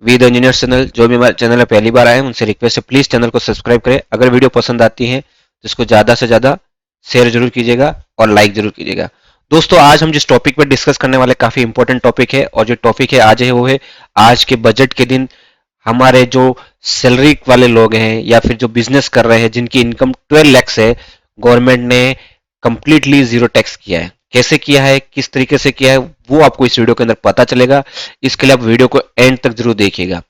We the engineers channel. जो भी हमारे चैनल में पहली बार आए हैं उनसे रिक्वेस्ट है प्लीज चैनल को सब्सक्राइब करें। अगर वीडियो पसंद आती है तो इसको ज्यादा से ज्यादा शेयर जरूर कीजिएगा और लाइक जरूर कीजिएगा। दोस्तों आज हम जिस टॉपिक पर डिस्कस करने वाले काफी इंपॉर्टेंट टॉपिक है, और जो टॉपिक है आज है वो है आज के बजट के दिन हमारे जो सैलरी वाले लोग हैं या फिर जो बिजनेस कर रहे हैं जिनकी इनकम 12 लाख है, गवर्नमेंट ने कंप्लीटली जीरो टैक्स किया है। कैसे किया है, किस तरीके से किया है, वो आपको इस वीडियो के अंदर पता चलेगा। इसके लिए आप वीडियो को एंड तक जरूर देखिएगा,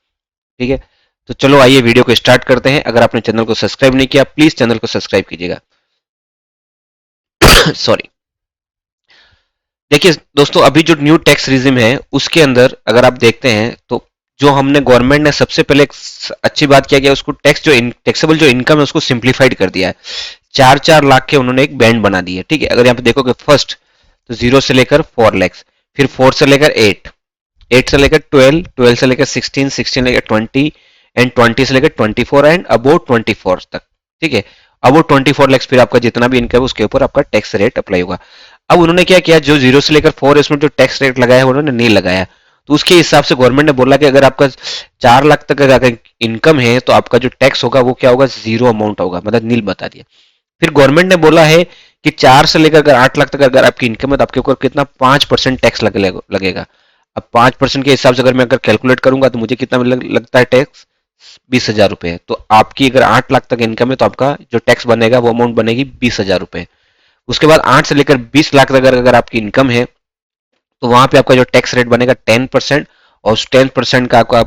ठीक है। तो चलो आइए वीडियो को स्टार्ट करते हैं। अगर आपने चैनल को सब्सक्राइब नहीं किया प्लीज चैनल को सब्सक्राइब कीजिएगा। सॉरी। देखिए दोस्तों, अभी जो न्यू टैक्स रिजिम है उसके अंदर अगर आप देखते हैं तो जो हमने गवर्नमेंट ने सबसे पहले एक अच्छी बात किया गया, उसको टैक्स जो टैक्सेबल जो इनकम है उसको सिंप्लीफाइड कर दिया है। 4-4 लाख के उन्होंने एक बैंड बना दी है, ठीक है। अगर यहाँ पे देखोगे फर्स्ट तो 0 से लेकर 4 लाख, फिर 4 से लेकर 8, 8 से लेकर 12, 12 से लेकर 16, 16 से लेकर 20 एंड 20 से लेकर 24 एंड अबोव 24 तक, ठीक है। अबोव 24 लाख फिर आपका जितना भी इनकम है उसके ऊपर आपका टैक्स रेट अप्लाई होगा। अब उन्होंने क्या किया, जो 0 से लेकर 4 इसमें जो टैक्स रेट लगाया है उन्होंने नहीं लगाया। तो उसके हिसाब से गवर्नमेंट ने बोला कि अगर आपका 4 लाख तक अगर इनकम है तो आपका जो टैक्स होगा वो क्या होगा, जीरो अमाउंट होगा, मतलब नील बता दिया। फिर गवर्नमेंट ने बोला है कि 4 से लेकर अगर 8 लाख तक अगर आपकी इनकम है तो आपके ऊपर कितना 5% टैक्स लगेगा। अब 5% के हिसाब से अगर मैं अगर कैलकुलेट करूंगा तो मुझे कितना लगता है टैक्स, 20,000 रुपए। तो आपकी अगर 8 लाख तक इनकम है तो आपका जो टैक्स बनेगा वो अमाउंट बनेगी 20,000 रुपए। उसके बाद 8 से लेकर 20 लाख तक अगर आपकी इनकम है तो वहां पे आपका जो टैक्स रेट बनेगा 10%, और उस 10% का आपका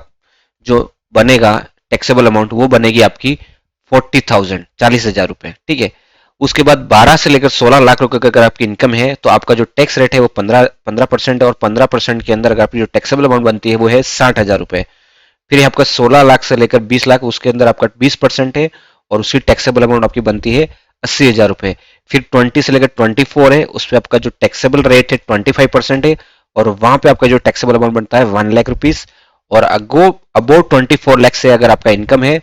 जो बनेगा टैक्सेबल अमाउंट वो बनेगी आपकी 40,000, 40,000 रुपए, ठीक है। उसके बाद 12 से लेकर 16 लाख रुपए अगर आपकी इनकम है तो आपका जो टैक्स रेट है वो 15% है, और 15% के अंदर अगर आपकी जो टैक्सेबल अमाउंट बनती है वो है 60,000 रुपए। फिर आपका 16 लाख से लेकर 20 लाख उसके अंदर आपका 20% है, और उसकी टैक्सेबल अमाउंट आपकी बनती है 80,000 रुपए। फिर 20 से लेकर 24 है, उस पर आपका जो टैक्सेबल रेट है 25% है, और वहां पे आपका जो टैक्सेबल अमाउंट बनता है 1 लाख रुपीज। और अबो 24 लाख से अगर आपका इनकम है,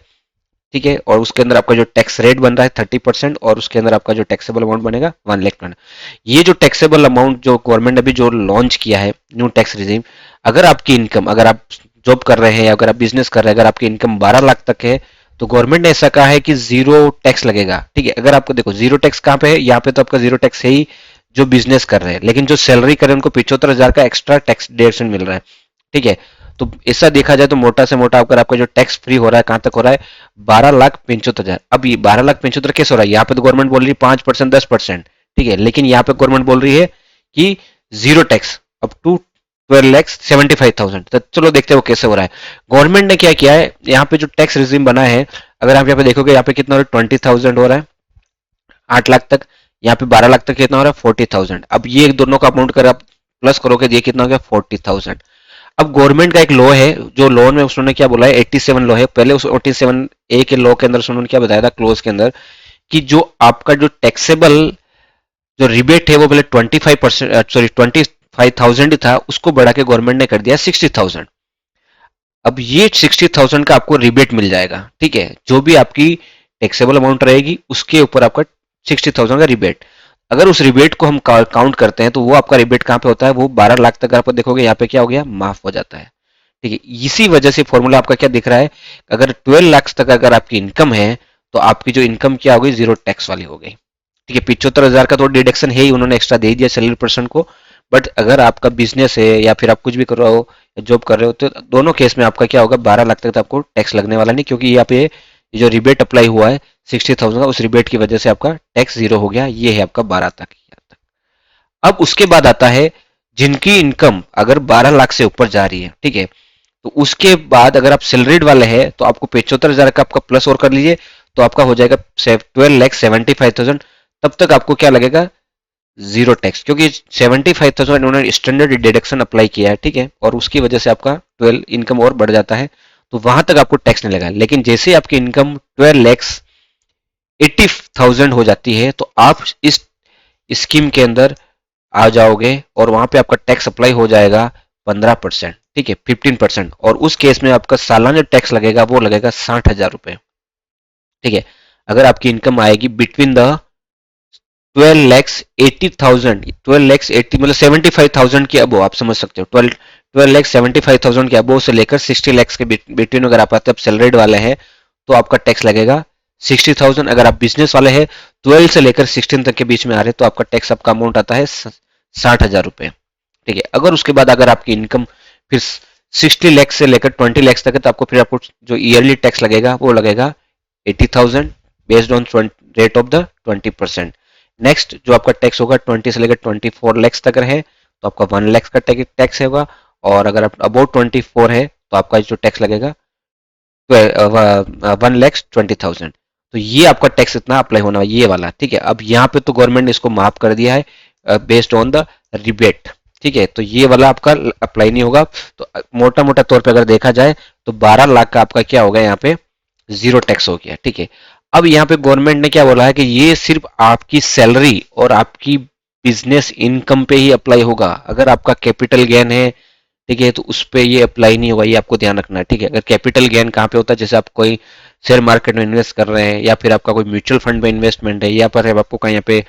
ठीक है, और उसके अंदर आपका जो टैक्स रेट बन रहा है 30%, और उसके अंदर आपका जो टैक्सेबल अमाउंट बनेगा 1 लाख। ये जो टैक्सेबल अमाउंट जो गवर्नमेंट ने अभी जो लॉन्च किया है न्यू टैक्स रिजीम, अगर आपकी इनकम, अगर आप जॉब कर रहे हैं या अगर आप बिजनेस कर रहे हैं, अगर आपकी इनकम 12 लाख तक है तो गवर्नमेंट ने ऐसा कहा है कि जीरो टैक्स लगेगा, ठीक है। अगर आपको देखो जीरो टैक्स कहाँ पे है, यहाँ पे तो आपका जीरो टैक्स है ही जो बिजनेस कर रहे हैं, लेकिन जो सैलरी कर रहे हैं उनको 75,000 का एक्स्ट्रा टैक्स डिडक्शन मिल रहा है, ठीक है। तो ऐसा देखा जाए तो मोटा से मोटा अगर आपका जो टैक्स फ्री हो रहा है कहां तक हो रहा है, 12,75,000। अब ये 12,75,000 कैसे हो रहा है, यहाँ पे तो गवर्नमेंट बोल रही है 5%, 10%, ठीक है, लेकिन यहाँ पे गवर्नमेंट बोल रही है कि जीरो टैक्स अप टू 12,75,000। तो चलो देखते हैं वो कैसे हो रहा है। गवर्नमेंट ने क्या किया है, यहाँ पे जो टैक्स रिजीम बना है, अगर आप यहाँ पे देखोगे यहाँ पे कितना हो रहा है, 20,000 हो रहा है 8 लाख तक। यहाँ पे 12 लाख तक कितना हो रहा है, 40,000। अब ये दोनों का अमाउंट कर आप प्लस करोगे ये कितना हो गया, 40,000। अब गवर्नमेंट का एक लॉ है, जो लॉ में उसने क्या बोला है, 87 लॉ है। पहले उस 87A के लॉ के अंदर उन्होंने क्या बताया था क्लोज के अंदर, कि जो आपका जो टैक्सेबल जो रिबेट है वो पहले 25%, सॉरी 25,000 ही था, उसको बढ़ा के गवर्नमेंट ने कर दिया 60,000। अब ये 60,000 का आपको रिबेट मिल जाएगा, ठीक है। जो भी आपकी टैक्सेबल अमाउंट रहेगी उसके ऊपर आपका 60,000 का रिबेट। अगर उस रिबेट को हम काउंट करते हैं तो वो आपका रिबेट कहाँ पे होता है, वो 12 लाख तक आप देखोगे यहाँ पे क्या हो गया, माफ हो जाता है, ठीक है। इसी वजह से फॉर्मूला आपका क्या दिख रहा है, अगर 12 लाख तक अगर आपकी इनकम है तो आपकी जो इनकम क्या हो गई, जीरो टैक्स वाली हो गई, ठीक है। 75,000 का तो डिडक्शन है ही, उन्होंने एक्स्ट्रा दे दिया सैलरी पर्सन को। बट अगर आपका बिजनेस है या फिर आप कुछ भी कर रहे हो, जॉब कर रहे हो, तो दोनों केस में आपका क्या होगा, 12 लाख तक तो आपको टैक्स लगने वाला नहीं, क्योंकि यहाँ पे जो रिबेट अप्लाई हुआ है 60,000 का, उस रिबेट की वजह से आपका टैक्स जीरो हो गया। ये है आपका 12 तक। अब उसके बाद आता है जिनकी इनकम अगर 12 लाख से ऊपर जा रही है, ठीक है, तो उसके बाद अगर आप सैलरीड वाले हैं तो आपको 75,000 का आपका प्लस और कर लीजिए तो आपका हो जाएगा 12,75,000। तब तक आपको क्या लगेगा, जीरो टैक्स, क्योंकि 75,000 उन्होंने स्टैंडर्ड डिडक्शन अप्लाई किया है, ठीक है, और उसकी वजह से आपका 12 इनकम और बढ़ जाता है, तो वहां तक आपको टैक्स नहीं लगा। लेकिन जैसे आपकी इनकम 12,80,000 हो जाती है तो आप इस स्कीम के अंदर आ जाओगे और वहां पे आपका टैक्स अप्लाई हो जाएगा 15%, ठीक है, 15%। और उस केस में आपका सालाना टैक्स लगेगा वो लगेगा 60,000 रुपए, ठीक है। अगर आपकी इनकम आएगी बिटवीन द 12,80,000, 12,80 मतलब 75,000 के अब आप समझ सकते हो, 12,75,000 के अबोव से लेकर 60 लाख के बिटवीन अगर आप आते हैं, आप सैलरीड वाले हैं तो आपका टैक्स लगेगा 60,000। अगर आप बिजनेस वाले हैं 12 से लेकर 16 तक के बीच में आ रहे हैं तो आपका टैक्स आपका अमाउंट आता है 60,000 रुपये। ठीक है, अगर उसके बाद अगर आपकी इनकम फिर 60 लाख से लेकर 20 लाख तक है तो आपको फिर आपको जो ईयरली टैक्स लगेगा वो लगेगा 80,000 based on rate of the 20%। Next जो आपका टैक्स होगा 20 से लेकर 24 लाख तक है तो आपका 1 लाख का टैक्स होगा। और अगर आप अबाउट 24 है तो आपका जो टैक्स लगेगा 1,20,000। तो ये आपका टैक्स इतना अप्लाई होना है ये वाला। ठीक है, अब यहाँ पे तो गवर्नमेंट ने इसको माफ कर दिया है बेस्ड ऑन द रिबेट। ठीक है, तो ये वाला आपका अप्लाई नहीं होगा। तो मोटा मोटा तौर पे अगर देखा जाए तो 12 लाख का आपका क्या होगा यहाँ पे जीरो टैक्स हो गया। ठीक है, अब यहाँ पे गवर्नमेंट ने क्या बोला है कि ये सिर्फ आपकी सैलरी और आपकी बिजनेस इनकम पे ही अप्लाई होगा। अगर आपका कैपिटल गेन है, ठीक है, तो उस पे ये अप्लाई नहीं होगा, ये आपको ध्यान रखना है। ठीक है, अगर कैपिटल गेन कहाँ पे होता है, जैसे आप कोई शेयर मार्केट में इन्वेस्ट कर रहे हैं या फिर आपका कोई म्यूचुअल फंड में इन्वेस्टमेंट है या पर आपको कहीं यहाँ पे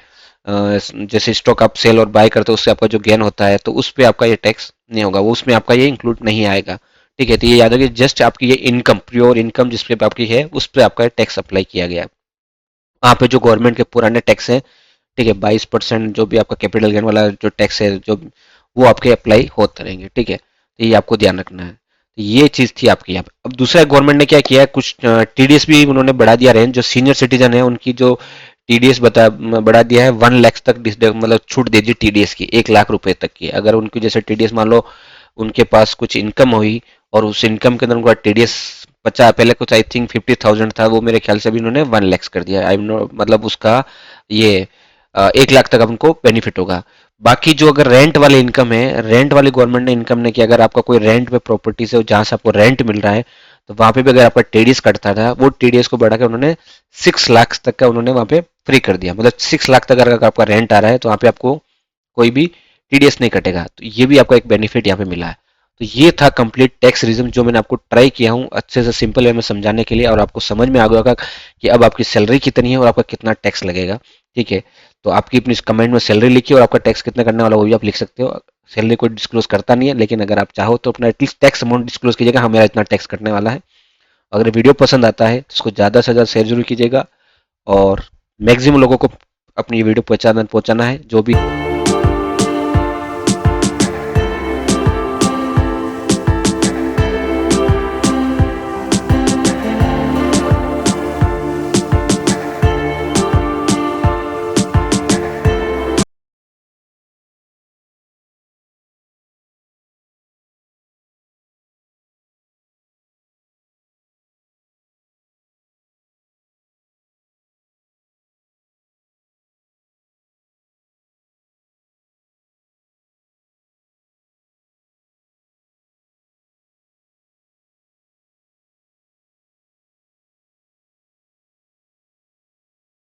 जैसे स्टॉक आप सेल और बाय करते हो उससे आपका जो गेन होता है तो उस पर आपका ये टैक्स नहीं होगा, वो उसमें आपका ये इंक्लूड नहीं आएगा। ठीक है, तो ये याद रखिए जस्ट आपकी ये इनकम प्योर इनकम जिस पे आपकी है उस पर आपका टैक्स अप्लाई किया गया। वहाँ पे जो गवर्नमेंट के पुराने टैक्स है, ठीक है, 22% जो भी आपका कैपिटल गेन वाला जो टैक्स है जो वो आपके अप्लाई होते रहेंगे। ठीक है, तो ये आपको ध्यान रखना है। तो ये चीज़ थी आपकी यहाँ पे। अब दूसरा गवर्नमेंट ने क्या किया है, कुछ टीडीएस भी उन्होंने बढ़ा दिया रेंज। जो सीनियर सिटीजन है उनकी जो टीडीएस बढ़ा दिया है 1 लाख तक, मतलब छूट दे दी टीडीएस की 1 लाख रुपए तक की। अगर उनकी जैसे टीडीएस मान लो उनके पास कुछ इनकम हुई और उस इनकम के अंदर उनका टीडीएस 50 पहले कुछ आई थिंक 50,000 था, वो मेरे ख्याल से अभी उन्होंने 1 लाख कर दिया। आई नो मतलब उसका ये 1 लाख तक उनको बेनिफिट होगा। बाकी जो अगर रेंट वाली इनकम है, रेंट वाली गवर्नमेंट ने इनकम ने किया, अगर आपका कोई रेंट पे प्रॉपर्टी से जहां से आपको रेंट मिल रहा है तो वहां पे भी अगर आपका टीडीएस कटता था वो टीडीएस को बढ़ा के उन्होंने 6 लाख तक का उन्होंने वहां पे फ्री कर दिया। मतलब 6 लाख तक अगर आपका रेंट आ रहा है तो वहां पे आपको कोई भी टीडीएस नहीं कटेगा। तो ये भी आपको एक बेनिफिट यहाँ पे मिला है। तो ये था कंप्लीट टैक्स रिज्म जो मैंने आपको ट्राई किया हूँ अच्छे से सिंपल वे में समझाने के लिए, और आपको समझ में आ गया होगा कि अब आपकी सैलरी कितनी है और आपका कितना टैक्स लगेगा। ठीक है, तो आपकी अपनी कमेंट में सैलरी लिखिए और आपका टैक्स कितना करने वाला वो भी आप लिख सकते हो। सैलरी कोई डिस्क्लोज करता नहीं है, लेकिन अगर आप चाहो तो अपना एटलीस्ट टैक्स अमाउंट डिस्क्लोज कीजिएगा, हाँ मेरा इतना टैक्स कटने वाला है। अगर वीडियो पसंद आता है तो इसको ज़्यादा से ज़्यादा शेयर जरूर कीजिएगा और मैक्सिमम लोगों को अपनी ये वीडियो पहुंचाना है जो भी